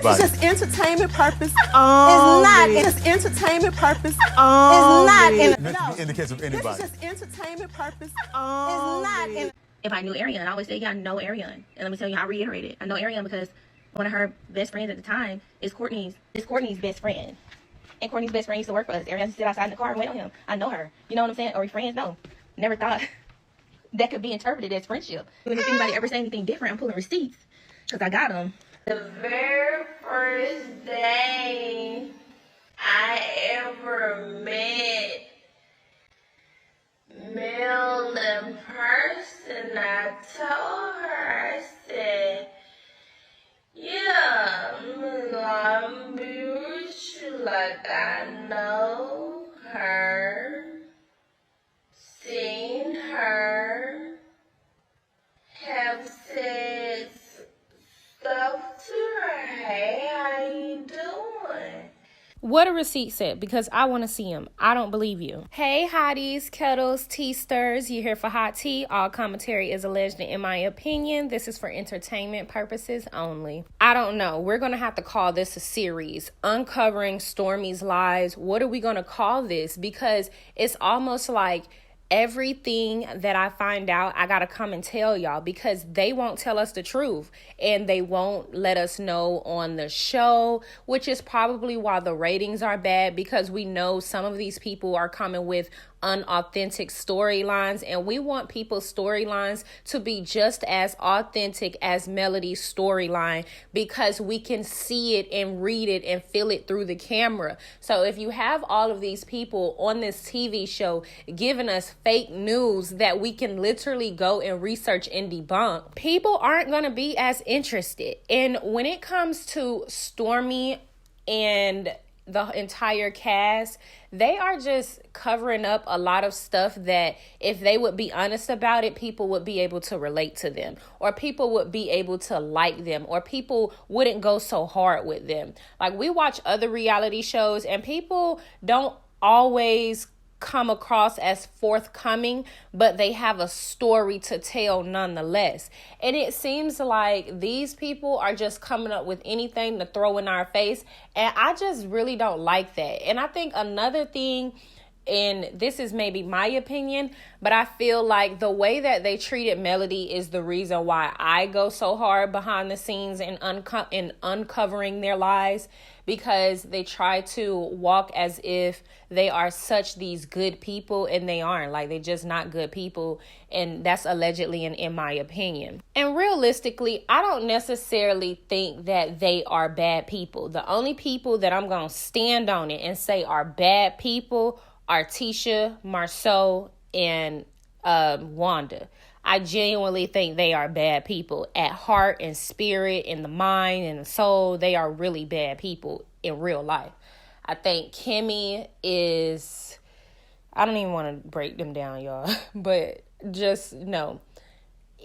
It's just entertainment purpose. It's not. It's entertainment purpose. It's not. In the case of anybody. It's just entertainment purpose. It's not. If I knew Ariane, I always say, yeah, I know Ariane. And let me tell you, I reiterate it. I know Ariane because one of her best friends at the time is Courtney's best friend. And Courtney's best friend used to work for us. Ariane used to sit outside in the car and wait on him. I know her. You know what I'm saying? Or we friends? No. Never thought that could be interpreted as friendship. And if anybody ever say anything different, I'm pulling receipts because I got them. The very first day I ever met Mel in person, I told her, I said, yeah, I'm beautiful, like I know her, seen her, have said stuff to her. Hey, how you doing? What a receipt said, because I want to see him. I don't believe you. Hey, hotties, kettles, tea stirs. You here for hot tea? All commentary is alleged, and in my opinion, this is for entertainment purposes only. I don't know. We're going to have to call this a series. Uncovering Stormi's lies. What are we going to call this? Because it's almost like everything that I find out, I gotta come and tell y'all, because they won't tell us the truth and they won't let us know on the show, which is probably why the ratings are bad, because we know some of these people are coming with unauthentic storylines, and we want people's storylines to be just as authentic as Melody's storyline, because we can see it and read it and feel it through the camera. So if you have all of these people on this TV show giving us fake news that we can literally go and research and debunk, people aren't going to be as interested. And when it comes to Stormi and the entire cast, they are just covering up a lot of stuff that if they would be honest about it, people would be able to relate to them, or people would be able to like them, or people wouldn't go so hard with them. Like, we watch other reality shows and people don't always come across as forthcoming, but they have a story to tell nonetheless. And it seems like these people are just coming up with anything to throw in our face, and I just really don't like that. And I think another thing, and this is maybe my opinion, but I feel like the way that they treated Melody is the reason why I go so hard behind the scenes in uncovering their lies, because they try to walk as if they are such these good people, and they aren't. Like, they're just not good people, and that's allegedly in my opinion. And realistically, I don't necessarily think that they are bad people. The only people that I'm going to stand on it and say are bad people are Tisha, Marceau, and Wanda. I genuinely think they are bad people at heart and spirit, in the mind and the soul. They are really bad people in real life. I think Kimmy is, I don't even want to break them down, y'all, but just know,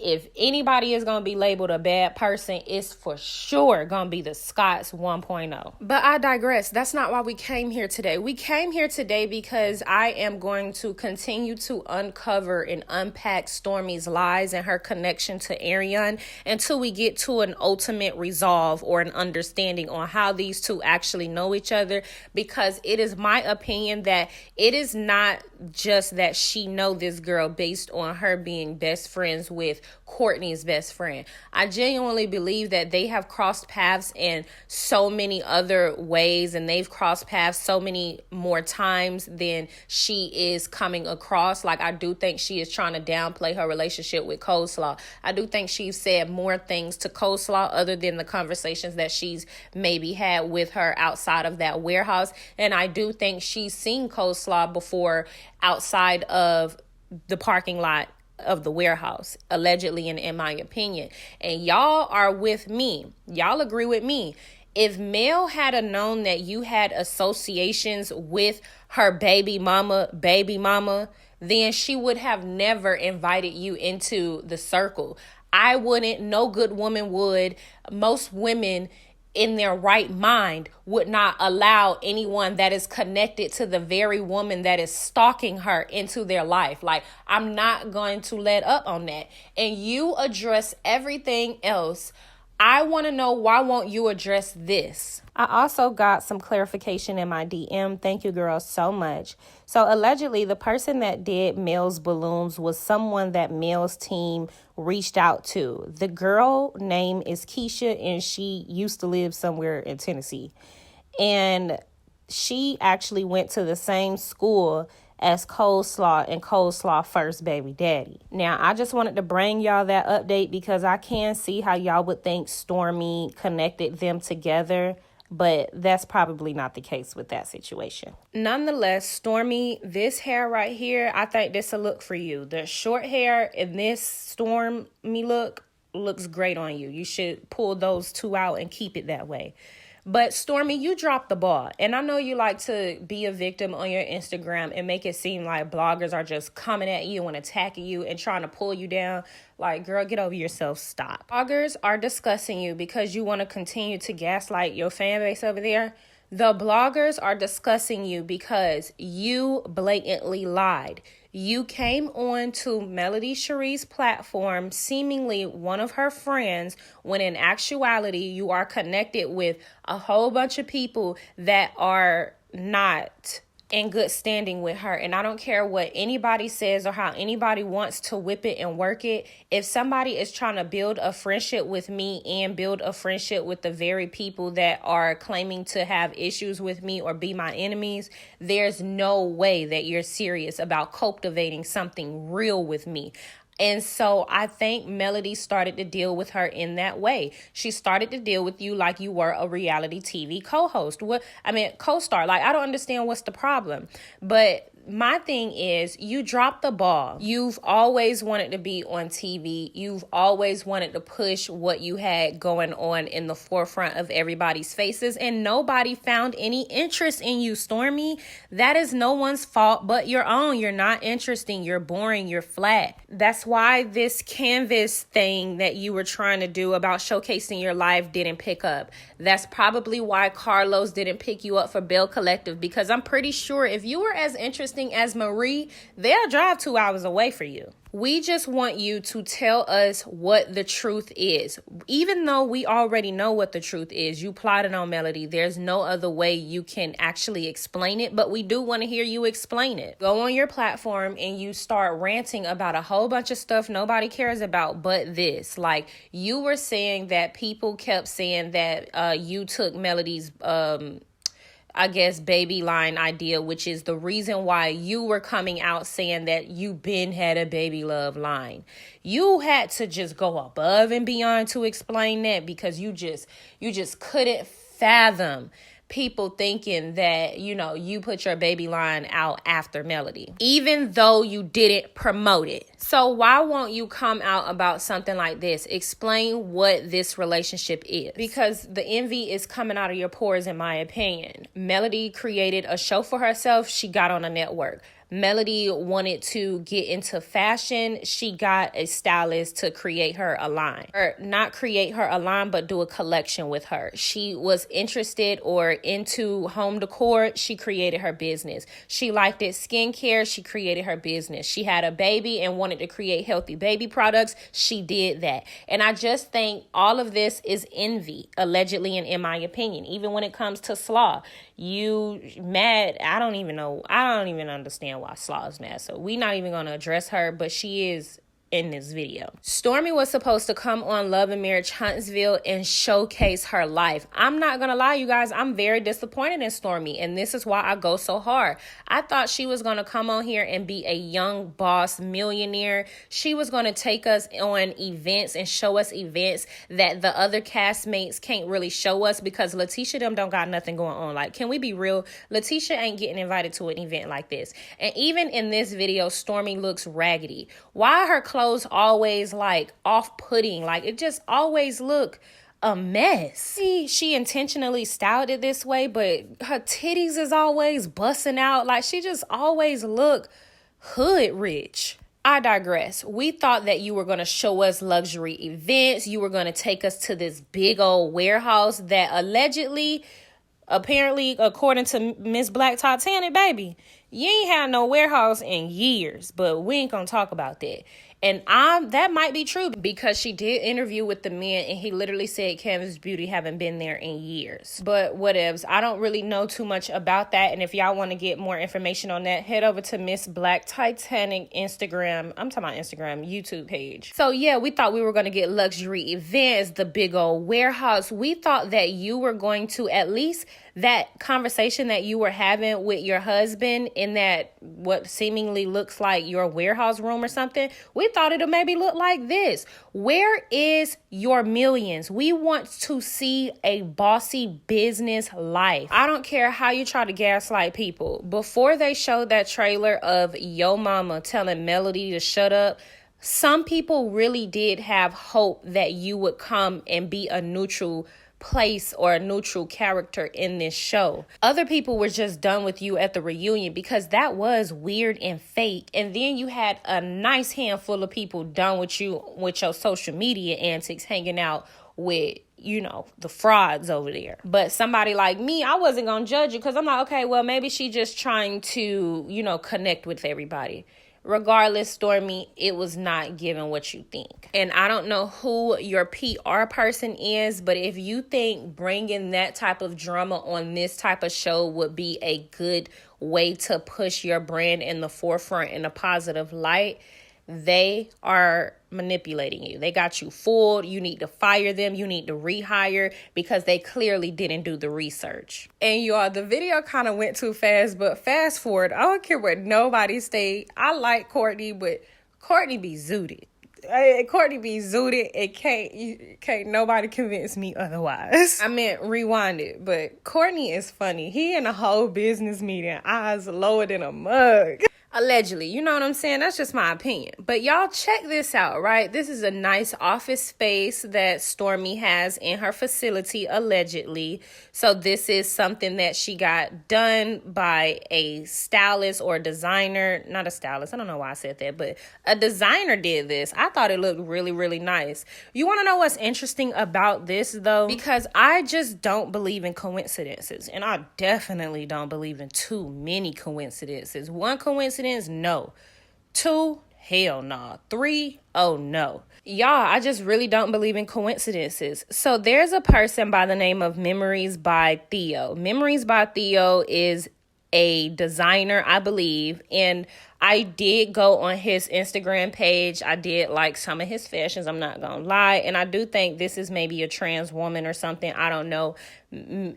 if anybody is going to be labeled a bad person, it's for sure going to be the Scots 1.0. But I digress. That's not why we came here today. We came here today because I am going to continue to uncover and unpack Stormi's lies and her connection to Ariane until we get to an ultimate resolve or an understanding on how these two actually know each other, because it is my opinion that it is not just that she know this girl based on her being best friends with Courtney's best friend. I genuinely believe that they have crossed paths in so many other ways, and they've crossed paths so many more times than she is coming across. Like, I do think she is trying to downplay her relationship with Coldslaw. I do think she's said more things to Coldslaw other than the conversations that she's maybe had with her outside of that warehouse. And I do think she's seen Coldslaw before outside of the parking lot of the warehouse, allegedly, in my opinion. And y'all are with me. Y'all agree with me. If Mel had known that you had associations with her baby mama, then she would have never invited you into the circle. I wouldn't. No good woman would. Most women in their right mind would not allow anyone that is connected to the very woman that is stalking her into their life. Like, I'm not going to let up on that. And you address everything else I want to know, why won't you address this? I also got some clarification in my DM. Thank you, girls, so much. So allegedly, the person that did Mel's balloons was someone that Mel's team reached out to. The girl name is Keisha, and she used to live somewhere in Tennessee. And she actually went to the same school as Coldslaw and Coldslaw first baby daddy. Now, I just wanted to bring y'all that update because I can see how y'all would think Stormi connected them together, but that's probably not the case with that situation. Nonetheless, Stormi, this hair right here, I think this a look for you. The short hair in this Stormi look looks great on you. You should pull those two out and keep it that way. But Stormi, you dropped the ball. And I know you like to be a victim on your Instagram and make it seem like bloggers are just coming at you and attacking you and trying to pull you down. Like, girl, get over yourself. Stop. Bloggers are discussing you because you want to continue to gaslight your fan base over there. The bloggers are discussing you because you blatantly lied. You came on to Melody Cherie's platform, seemingly one of her friends, when in actuality you are connected with a whole bunch of people that are not in good standing with her. And I don't care what anybody says or how anybody wants to whip it and work it. If somebody is trying to build a friendship with me and build a friendship with the very people that are claiming to have issues with me or be my enemies, there's no way that you're serious about cultivating something real with me. And so I think Melody started to deal with her in that way. She started to deal with you like you were a reality TV co-host. Co-star. Like, I don't understand what's the problem. But my thing is, you dropped the ball. You've always wanted to be on TV. You've always wanted to push what you had going on in the forefront of everybody's faces. And nobody found any interest in you, Stormi. That is no one's fault but your own. You're not interesting. You're boring. You're flat. That's why this canvas thing that you were trying to do about showcasing your life didn't pick up. That's probably why Carlos didn't pick you up for Bell Collective, because I'm pretty sure if you were as interesting as Marie, they'll drive 2 hours away for you. We just want you to tell us what the truth is. Even though we already know what the truth is, you plotted on Melody. There's no other way you can actually explain it, but we do want to hear you explain it. Go on your platform and you start ranting about a whole bunch of stuff nobody cares about but this. Like, you were saying that people kept saying that you took Melody's baby line idea, which is the reason why you were coming out saying that you been had a baby love line. You had to just go above and beyond to explain that, because you just couldn't fathom people thinking that, you put your baby line out after Melody, even though you didn't promote it. So why won't you come out about something like this? Explain what this relationship is, because the envy is coming out of your pores, in my opinion. Melody created a show for herself. She got on a network. Melody wanted to get into fashion. She got a stylist to create her a line. Or not create her a line, but do a collection with her. She was interested or into home decor. She created her business. She liked it skincare. She created her business. She had a baby and wanted to create healthy baby products. She did that. And I just think all of this is envy, allegedly, and in my opinion. Even when it comes to Slaw, you mad. I don't even understand why Slaw is mad. So we're not even going to address her, but she is in this video. Stormi was supposed to come on Love and Marriage Huntsville and showcase her life. I'm not gonna lie, you guys, I'm very disappointed in Stormi, and this is why I go so hard. I thought she was gonna come on here and be a young boss millionaire. She was gonna take us on events and show us events that the other castmates can't really show us, because Letitia them don't got nothing going on. Like, can we be real? Letitia ain't getting invited to an event like this. And even in this video, Stormi looks raggedy. Why are her clothes always like off-putting? Like, it just always look a mess. She intentionally styled it this way, but her titties is always busting out. Like, she just always look hood rich. I digress. We thought that you were going to show us luxury events. You were going to take us to this big old warehouse that apparently, according to Miss Black Titanic, baby, you ain't had no warehouse in years, but we ain't gonna talk about that. And that might be true because she did interview with the men and he literally said Canvas Beauty haven't been there in years. But whatevs. I don't really know too much about that. And if y'all want to get more information on that, head over to Miss Black Titanic Instagram. I'm talking about Instagram, YouTube page. So yeah, we thought we were going to get luxury events, the big old warehouse. We thought that you were going to at least that conversation that you were having with your husband in that what seemingly looks like your warehouse room or something. We thought it'll maybe look like this. Where is your millions? We want to see a bossy business life. I don't care how you try to gaslight people. Before they showed that trailer of Yo Mama telling Melody to shut up, some people really did have hope that you would come and be a neutral place or a neutral character in this show. Other people were just done with you at the reunion because that was weird and fake. And then you had a nice handful of people done with you with your social media antics, hanging out with, you know, the frauds over there. But somebody like me, I wasn't gonna judge you because I'm like, okay, well, maybe she just trying to, you know, connect with everybody. Regardless, Stormi, it was not given what you think. And I don't know who your PR person is, but if you think bringing that type of drama on this type of show would be a good way to push your brand in the forefront in a positive light, they are manipulating you. They got you fooled. You need to fire them. You need to rehire because they clearly didn't do the research. And y'all, the video kind of went too fast, but fast forward. I don't care what nobody say. I like Courtney, but Courtney be zooted. Courtney be zooted and can't nobody convince me otherwise. I meant rewind it, but Courtney is funny. He in a whole business meeting, eyes lower than a mug. Allegedly, you know what I'm saying? That's just my opinion. But y'all check this out, right? This is a nice office space that Stormi has in her facility, allegedly. So this is something that she got done by a stylist or designer. Not a stylist. I don't know why I said that, but a designer did this. I thought it looked really, really nice. You want to know what's interesting about this, though? Because I just don't believe in coincidences. And I definitely don't believe in too many coincidences. One coincidence, no. 2, hell no. 3, oh no. Y'all, I just really don't believe in coincidences. So there's a person by the name of Memories by Theo. Memories by Theo is a designer, I believe, and I did go on his Instagram page. I did like some of his fashions, I'm not gonna lie, and I do think this is maybe a trans woman or something. I don't know.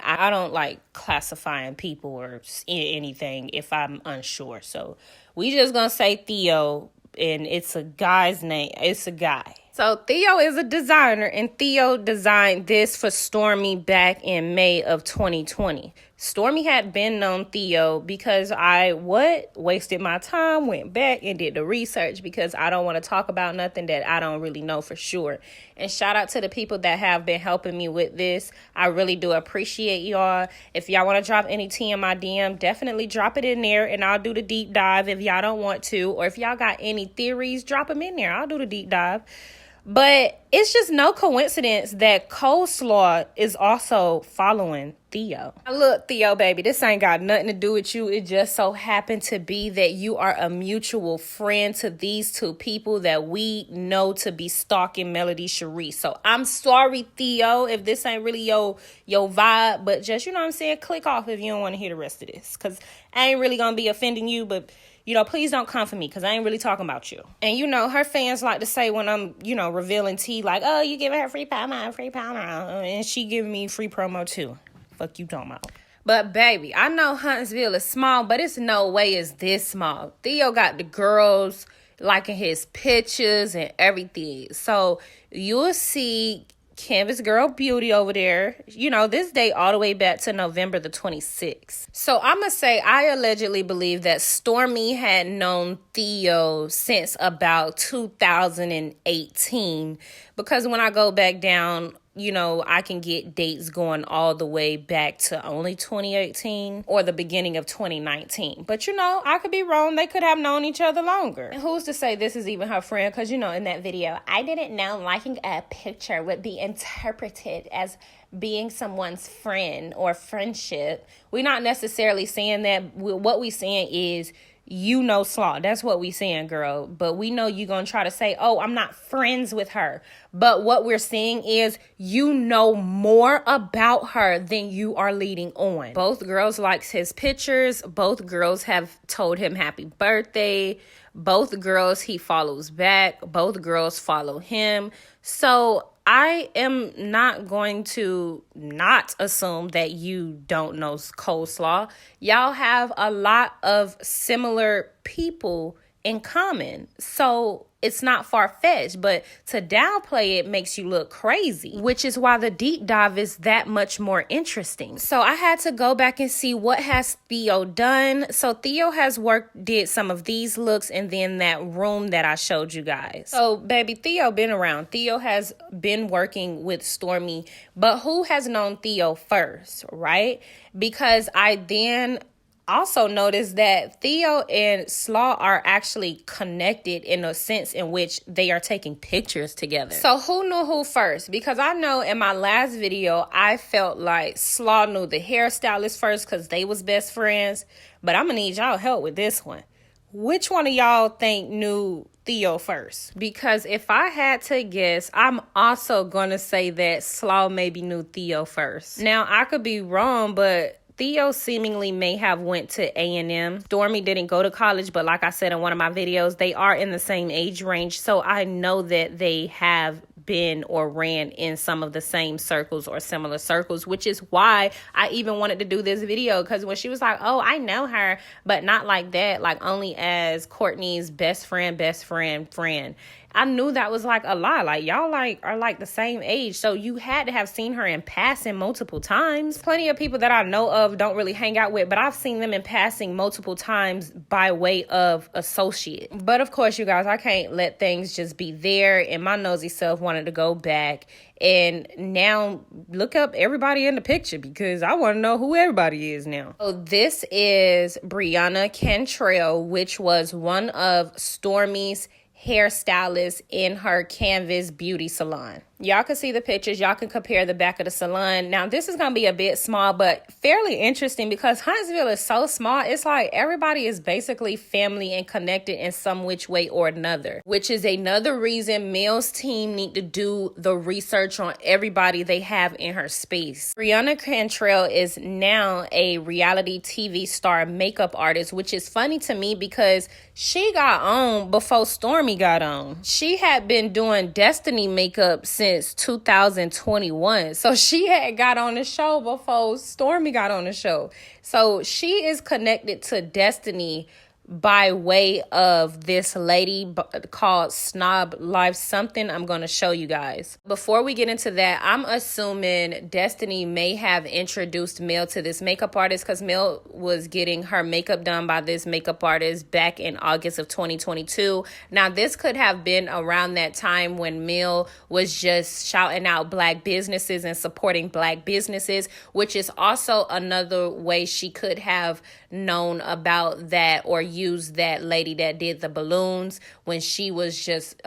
I don't like classifying people or anything if I'm unsure, so we just gonna say Theo, and it's a guy's name. It's a guy. So Theo is a designer, and Theo designed this for Stormi back in May of 2020. Stormi had been known Theo because I wasted my time, went back and did the research because I don't want to talk about nothing that I don't really know for sure. And shout out to the people that have been helping me with this. I really do appreciate y'all. If y'all want to drop any tea in my DM, definitely drop it in there and I'll do the deep dive if y'all don't want to. Or if y'all got any theories, drop them in there. I'll do the deep dive. But it's just no coincidence that Coldslaw is also following Theo. Look, Theo, baby, this ain't got nothing to do with you. It just so happened to be that you are a mutual friend to these two people that we know to be stalking Melody Cherie. So I'm sorry, Theo, if this ain't really your vibe. But just, you know what I'm saying, click off if you don't want to hear the rest of this. Because I ain't really going to be offending you, but you know, please don't come for me because I ain't really talking about you. And, you know, her fans like to say when I'm, you know, revealing tea, like, oh, you giving her free promo. And she giving me free promo, too. Fuck you talking about. But, baby, I know Huntsville is small, but it's no way it's this small. Theo got the girls liking his pictures and everything. So you'll see Canvas Girl Beauty over there, you know, this date all the way back to November the 26th. So I'm going to say I allegedly believe that Stormi had known Theo since about 2018 because when I go back down, you know, I can get dates going all the way back to only 2018 or the beginning of 2019. But, you know, I could be wrong. They could have known each other longer. And who's to say this is even her friend? Because, you know, in that video, I didn't know liking a picture would be interpreted as being someone's friend or friendship. We're not necessarily saying that. What we're saying is you know Slaw. That's what we saying, girl. But we know you gonna try to say, oh, I'm not friends with her. But what we're seeing is you know more about her than you are leading on. Both girls likes his pictures. Both girls have told him happy birthday. Both girls he follows back. Both girls follow him. So I am not going to not assume that you don't know Coldslaw. Y'all have a lot of similar people in common. So it's not far-fetched, but to downplay it makes you look crazy, which is why the deep dive is that much more interesting. So I had to go back and see what has Theo done. So Theo has did some of these looks and then that room that I showed you guys. So baby, Theo been around. Theo has been working with Stormi, but who has known Theo first, right? Because I then also notice that Theo and Slaw are actually connected in a sense in which they are taking pictures together. So who knew who first? Because I know in my last video, I felt like Slaw knew the hairstylist first because they was best friends. But I'm going to need y'all help with this one. Which one of y'all think knew Theo first? Because if I had to guess, I'm also going to say that Slaw maybe knew Theo first. Now, I could be wrong, but Theo seemingly may have went to A&M. Stormi didn't go to college, but like I said in one of my videos, they are in the same age range. So I know that they have been or ran in some of the same circles or similar circles, which is why I even wanted to do this video. Because when she was like, oh, I know her, but not like that, like only as Courtney's best friend, I knew that was like a lie. Like y'all are like the same age. So you had to have seen her in passing multiple times. Plenty of people that I know of don't really hang out with, but I've seen them in passing multiple times by way of associate. But of course, you guys, I can't let things just be there. And my nosy self wanted to go back and now look up everybody in the picture because I want to know who everybody is now. So this is Brianna Cantrell, which was one of Stormi's hairstylist in her Canvas beauty salon. Y'all can see the pictures. Y'all can compare the back of the salon. Now, this is going to be a bit small, but fairly interesting because Huntsville is so small. It's like everybody is basically family and connected in some which way or another, which is another reason Mel's team need to do the research on everybody they have in her space. Brianna Cantrell is now a reality TV star makeup artist, which is funny to me because she got on before Stormi got on. She had been doing Destiny makeup since 2021. So she had got on the show before Stormi got on the show. So she is connected to Destiny by way of this lady called Snob Life something. I'm going to show you guys. Before we get into that, I'm assuming Destiny may have introduced Mel to this makeup artist because Mel was getting her makeup done by this makeup artist back in August of 2022. Now, this could have been around that time when Mel was just shouting out Black businesses and supporting Black businesses, which is also another way she could have known about that or used that lady that did the balloons when she was just,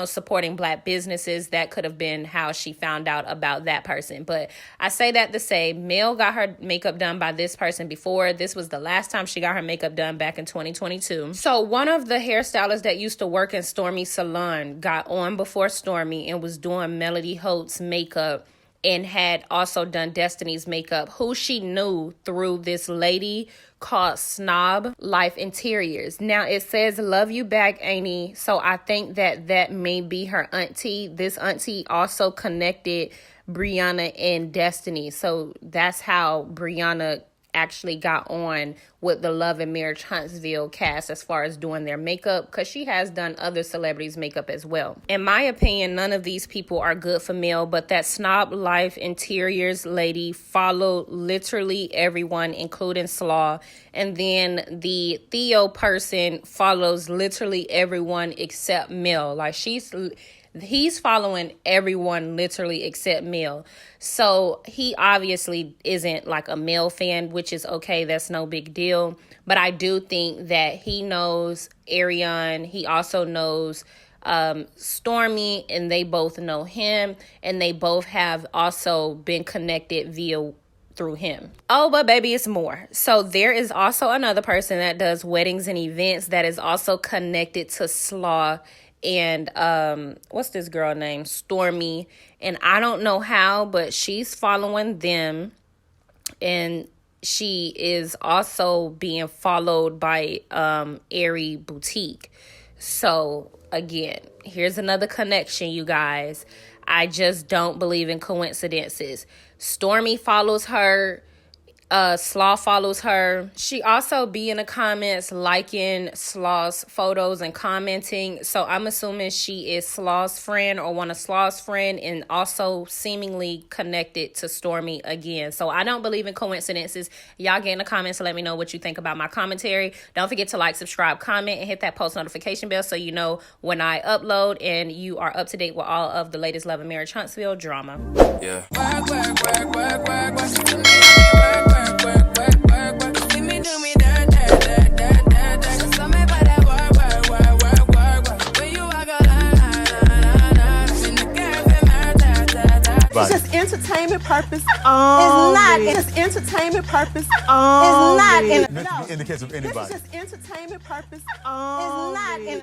supporting Black businesses. That could have been how she found out about that person. But I say that to say Mel got her makeup done by this person before. This was the last time she got her makeup done back in 2022. So one of the hairstylists that used to work in Stormi's salon got on before Stormi and was doing Melody Holt's makeup and had also done Destiny's makeup, who she knew through this lady called Snob Life Interiors. Now, it says, love you back, Amy. So I think that may be her auntie. This auntie also connected Brianna and Destiny. So that's how Brianna actually got on with the Love and Marriage Huntsville cast as far as doing their makeup, because she has done other celebrities' makeup as well. In my opinion, none of these people are good for Mel, but that Snob Life Interiors lady followed literally everyone, including Slaw, and then the Theo person follows literally everyone except Mel. Like he's following everyone literally except Mel. So he obviously isn't like a Mel fan, which is okay. That's no big deal. But I do think that he knows Ariane. He also knows Stormi, and they both know him. And they both have also been connected via through him. Oh, but baby, it's more. So there is also another person that does weddings and events that is also connected to Slaw and what's this girl name? Stormi. And I don't know how, but she's following them, and she is also being followed by Airy Boutique. So again, here's another connection, you guys. I just don't believe in coincidences. Stormi follows her. Slaw follows her. She also be in the comments liking Slaw's photos and commenting. So I'm assuming she is Slaw's friend or one of Slaw's friend, and also seemingly connected to Stormi again. So I don't believe in coincidences. Y'all get in the comments to let me know what you think about my commentary. Don't forget to like, subscribe, comment, and hit that post notification bell so you know when I upload and you are up to date with all of the latest Love and Marriage Huntsville drama. Yeah. It's just entertainment purpose only. It's not. It's entertainment purpose only. It's not. In the case of anybody. This is just entertainment purpose only. It's not.